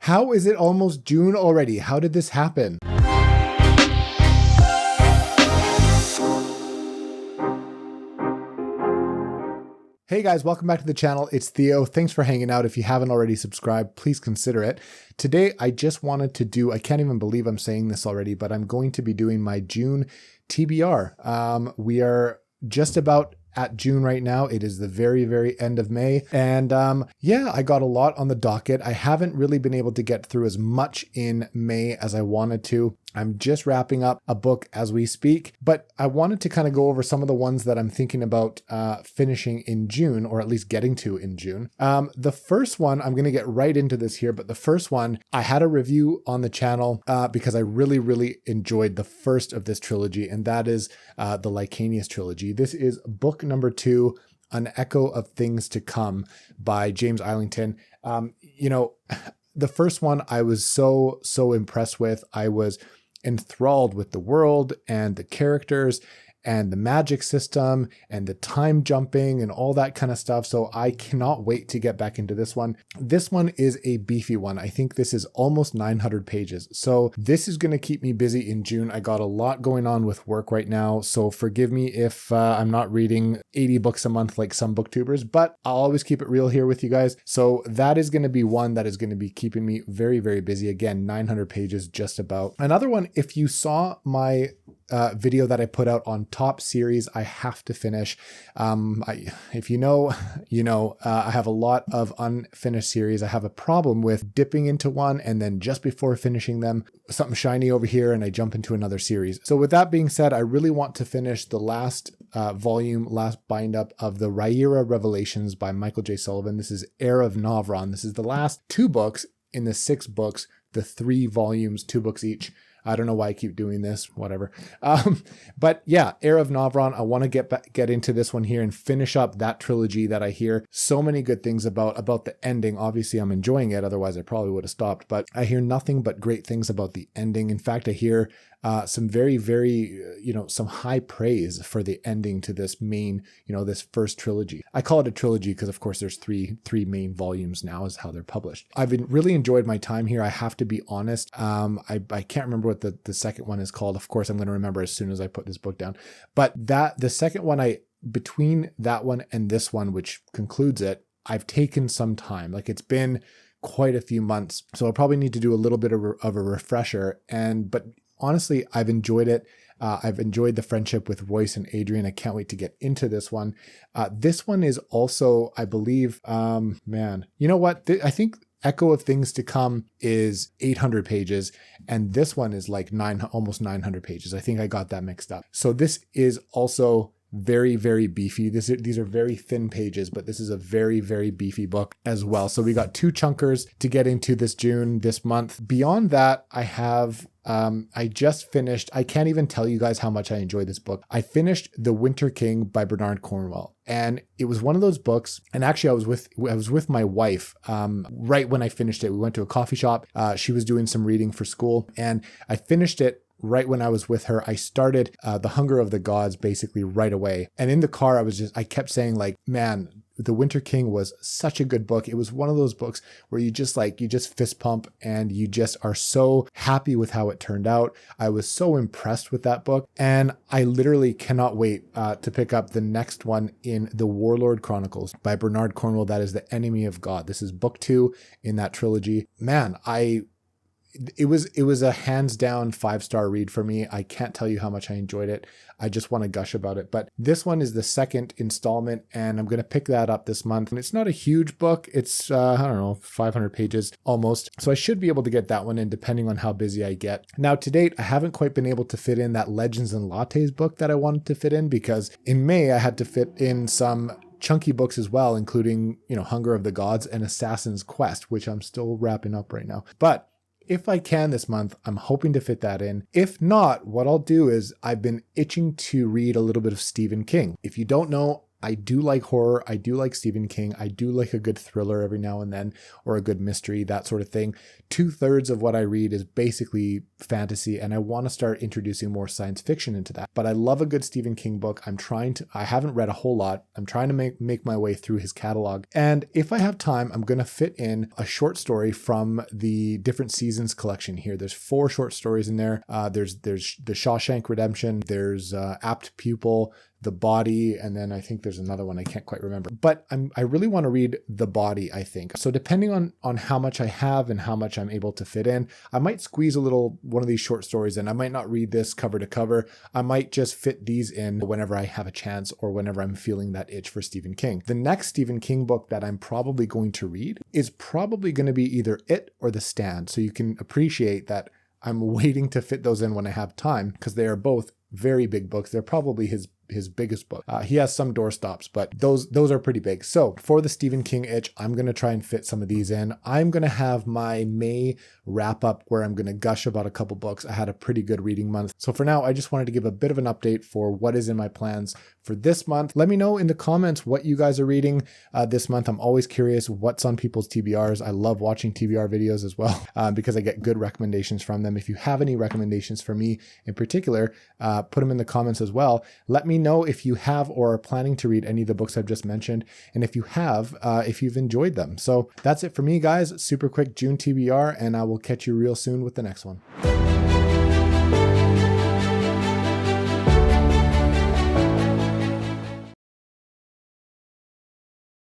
How is it almost June already? How did this happen? Hey guys, welcome back to the channel. It's Theo. Thanks for hanging out. If you haven't already subscribed, please consider it. Today, I just wanted to do, I can't even believe I'm saying this already, but I'm going to be doing my June TBR. We are just about at June right now. It is the very end of May. And yeah, I got a lot on the docket. I haven't really been able to get through as much in May as I wanted to. I'm just wrapping up a book as we speak, but I wanted to kind of go over some of the ones that I'm thinking about finishing in June, or at least getting to in June. The first one, I'm going to get right into this here, but the first one, I had a review on the channel because I really enjoyed the first of this trilogy, and that is the Licanius trilogy. This is book number 2, An Echo of Things to Come by James Islington. You know, the first one I was so impressed with. I was enthralled with the world and the characters and the magic system and the time jumping and all that kind of stuff. So I cannot wait to get back into this one. This one is a beefy one. I think this is almost 900 pages. So this is going to keep me busy in June. I got a lot going on with work right now. So forgive me if I'm not reading 80 books a month like some booktubers, but I'll always keep it real here with you guys. So that is going to be one that is going to be keeping me very busy. Again, 900 pages just about. Another one, if you saw my video that I put out on top series I have to finish. If you know, you know, I have a lot of unfinished series. I have a problem with dipping into one and then just before finishing them, something shiny over here and I jump into another series. So with that being said, I really want to finish the last last bind up of the Rhaenyra Revelations by Michael J. Sullivan. This is Heir of Navron. This is the last 2 books in the 6 books, the 3 volumes, 2 books each. I don't know why I keep doing this, whatever. But yeah, Heir of Navron, I want to get into this one here and finish up that trilogy that I hear so many good things about the ending. Obviously, I'm enjoying it. Otherwise, I probably would have stopped. But I hear nothing but great things about the ending. In fact, I hear some very, some high praise for the ending to this main, this first trilogy. I call it a trilogy because, of course, there's three main volumes now is how they're published. I've really enjoyed my time here. I have to be honest. I can't remember what the second one is called. Of course, I'm going to remember as soon as I put this book down. But the second one, between that one and this one, which concludes it, I've taken some time. Like it's been quite a few months. So I'll probably need to do a little bit of a refresher. But honestly, I've enjoyed it. I've enjoyed the friendship with Royce and Adrian. I can't wait to get into this one. This one is also, I believe, man, you know what? I think Echo of Things to Come is 800 pages, and this one is like almost 900 pages. I think I got that mixed up. So this is also very beefy. These are very thin pages, but this is a very beefy book as well. So we got 2 chunkers to get into this month. Beyond that, I have I just finished, I can't even tell you guys how much I enjoyed this book. I finished The Winter King by Bernard Cornwell. And it was one of those books. And actually I was with my wife right when I finished it. We went to a coffee shop. She was doing some reading for school and I finished it right when I was with her. I started The Hunger of the Gods basically right away. And in the car, I kept saying like, man, The Winter King was such a good book. It was one of those books where you just fist pump and you just are so happy with how it turned out. I was so impressed with that book. And I literally cannot wait to pick up the next one in the Warlord Chronicles by Bernard Cornwell. That is The Enemy of God. This is book 2 in that trilogy. Man, it was a hands down 5-star read for me. I can't tell you how much I enjoyed it. I just want to gush about it. But this one is the 2nd installment and I'm going to pick that up this month. And it's not a huge book. It's, 500 pages almost. So I should be able to get that one in depending on how busy I get. Now to date, I haven't quite been able to fit in that Legends and Lattes book that I wanted to fit in because in May I had to fit in some chunky books as well, including, Hunger of the Gods and Assassin's Quest, which I'm still wrapping up right now. But if I can this month, I'm hoping to fit that in. If not, what I'll do is I've been itching to read a little bit of Stephen King. If you don't know, I do like horror. I do like Stephen King. I do like a good thriller every now and then, or a good mystery, that sort of thing. 2/3 of what I read is basically fantasy, and I want to start introducing more science fiction into that. But I love a good Stephen King book. I haven't read a whole lot. I'm trying to make my way through his catalog. And if I have time, I'm going to fit in a short story from the different seasons collection here. There's 4 short stories in there. There's The Shawshank Redemption. There's Apt Pupil, The Body, and then I think there's another one I can't quite remember. But I really want to read The Body, I think. So depending on how much I have and how much I'm able to fit in, I might squeeze one of these short stories in. I might not read this cover to cover. I might just fit these in whenever I have a chance or whenever I'm feeling that itch for Stephen King. The next Stephen King book that I'm probably going to read is probably going to be either It or The Stand. So you can appreciate that I'm waiting to fit those in when I have time, because they are both very big books. They're probably his biggest book. He has some doorstops, but those are pretty big. So for the Stephen King itch, I'm going to try and fit some of these in. I'm going to have my May wrap up where I'm going to gush about a couple books. I had a pretty good reading month. So for now, I just wanted to give a bit of an update for what is in my plans for this month. Let me know in the comments what you guys are reading this month. I'm always curious what's on people's TBRs. I love watching TBR videos as well because I get good recommendations from them. If you have any recommendations for me in particular, put them in the comments as well. Let me know if you have or are planning to read any of the books I've just mentioned, and if you have, if you've enjoyed them. So that's it for me, guys. Super quick June TBR, and I will catch you real soon with the next one.